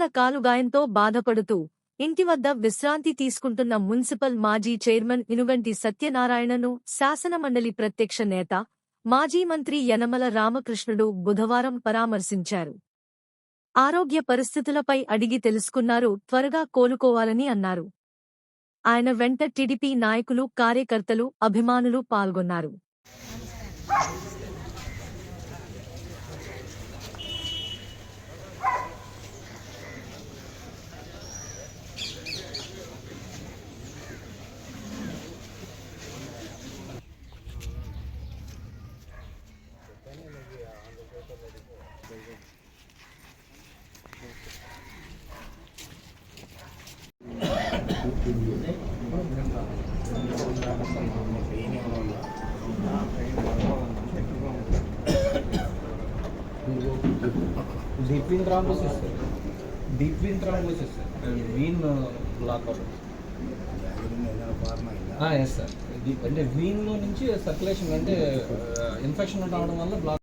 తీవ్రల కాలుగాయంతో బాధపడుతూ ఇంటి వద్ద విశ్రాంతి తీసుకుంటున్న మున్సిపల్ మాజీ చైర్మన్ ఇనుగంటి సత్యనారాయణను శాసనమండలి ప్రత్యక్ష నేత మాజీ మంత్రి యనమల రామకృష్ణుడు బుధవారం పరామర్శించారు. ఆరోగ్య పరిస్థితులపై అడిగి తెలుసుకున్నారు. త్వరగా కోలుకోవాలని అన్నారు. ఆయన వెంట టీడీపీ నాయకులు, కార్యకర్తలు, అభిమానులు పాల్గొన్నారు. Deep vein thrombosis vein block అవుతుంది. ఎస్ సార్, అంటే వీన్లో నుంచి సర్క్యులేషన్ అంటే ఇన్ఫెక్షన్ రావడం వల్ల బ్లాక్